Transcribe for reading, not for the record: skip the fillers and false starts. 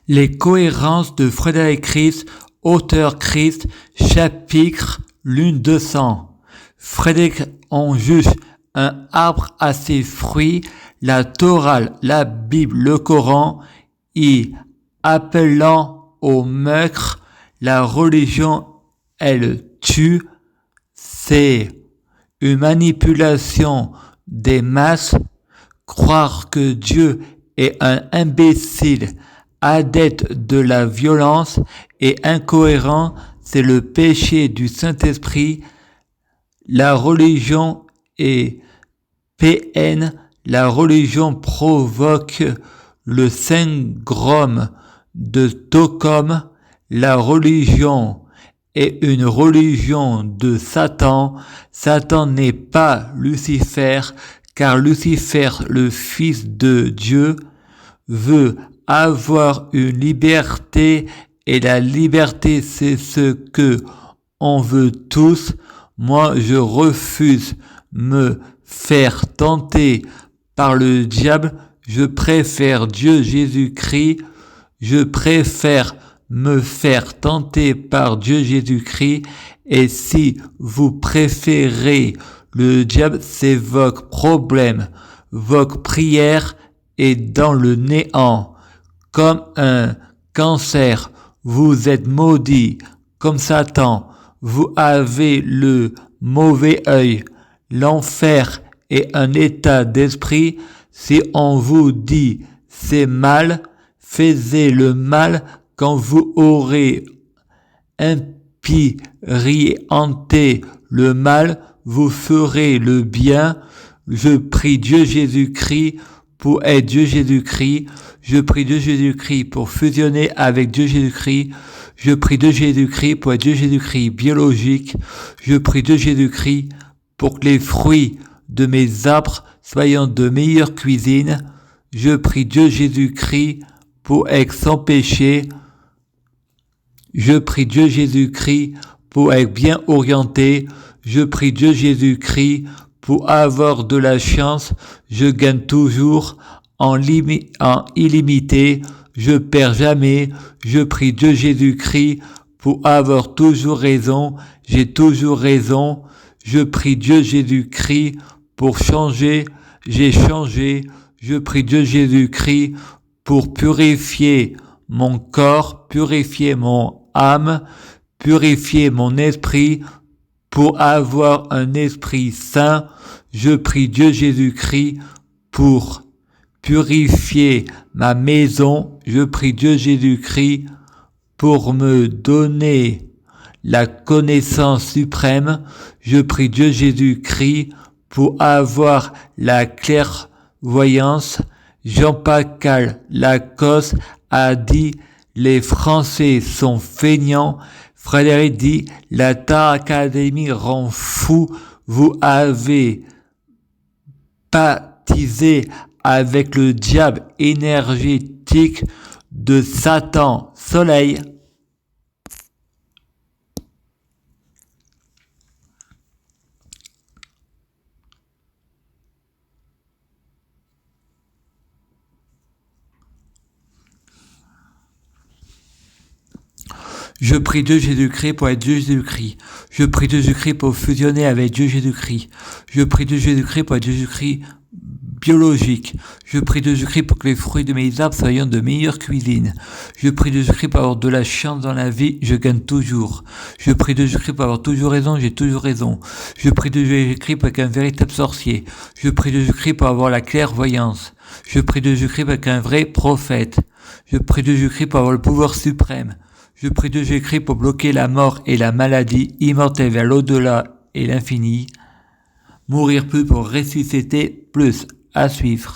Les cohérences de Frédéric Christ, auteur Christ, chapitre Lune 200. Frédéric en juge un arbre à ses fruits, la Torah, la Bible, le Coran, y appelant au meurtre, la religion, elle tue, c'est une manipulation des masses. Croire que Dieu est un imbécile, adepte de la violence et incohérent, c'est le péché du Saint-Esprit. La religion est PN, la religion provoque le syndrome de Stockholm. La religion est une religion de Satan. Satan n'est pas Lucifer, car Lucifer, le Fils de Dieu, veut avoir une liberté, et la liberté, c'est ce que on veut tous. Moi, je refuse me faire tenter par le diable. Je préfère Dieu Jésus-Christ. Je préfère me faire tenter par Dieu Jésus-Christ. Et si vous préférez le diable, c'est votre problème. Votre prière est dans le néant. Comme un cancer, vous êtes maudit. Comme Satan, vous avez le mauvais œil. L'enfer est un état d'esprit. Si on vous dit c'est mal, faites le mal. Quand vous aurez expérimenté le mal, vous ferez le bien. Je prie Dieu Jésus-Christ pour être Dieu Jésus-Christ. Je prie Dieu Jésus-Christ pour fusionner avec Dieu Jésus-Christ. Je prie Dieu Jésus-Christ pour être Dieu Jésus-Christ biologique. Je prie Dieu Jésus-Christ pour que les fruits de mes arbres soient de meilleure cuisine. Je prie Dieu Jésus-Christ pour être sans péché. Je prie Dieu Jésus-Christ pour être bien orienté. Je prie Dieu Jésus-Christ pour avoir de la chance. Je gagne toujours en illimité. Je perds jamais. Je prie Dieu Jésus-Christ pour avoir toujours raison. J'ai toujours raison. Je prie Dieu Jésus-Christ pour changer. J'ai changé. Je prie Dieu Jésus-Christ pour purifier mon corps, purifier mon âme, purifier mon esprit, pour avoir un esprit saint. Je prie Dieu Jésus-Christ pour purifier ma maison. Je prie Dieu Jésus-Christ pour me donner la connaissance suprême. Je prie Dieu Jésus-Christ pour avoir la clairvoyance. Jean-Pascal Lacoste a dit « Les Français sont feignants ». Frédéric dit « La Star Academy rend fou ». Vous avez baptisé avec le diable énergétique de Satan. Soleil. Je prie Dieu Jésus-Christ pour être Dieu Jésus-Christ. Je prie Dieu Jésus-Christ pour fusionner avec Dieu Jésus-Christ. Je prie Dieu Jésus-Christ pour être Dieu Jésus-Christ biologique. Je prie Dieu Jésus-Christ pour que les fruits de mes arbres soient de meilleure cuisine. Je prie Dieu Jésus-Christ pour avoir de la chance dans la vie, je gagne toujours. Je prie Dieu Jésus-Christ pour avoir toujours raison, j'ai toujours raison. Je prie Dieu Jésus-Christ pour être un véritable sorcier. Je prie Dieu Jésus-Christ pour avoir la clairvoyance. Je prie Dieu Jésus-Christ pour être un vrai prophète. Je prie Dieu Jésus-Christ pour avoir le pouvoir suprême. Je prie Dieu Jésus-Christ pour bloquer la mort et la maladie, immortelle vers l'au-delà et l'infini. Mourir plus pour ressusciter plus. À suivre.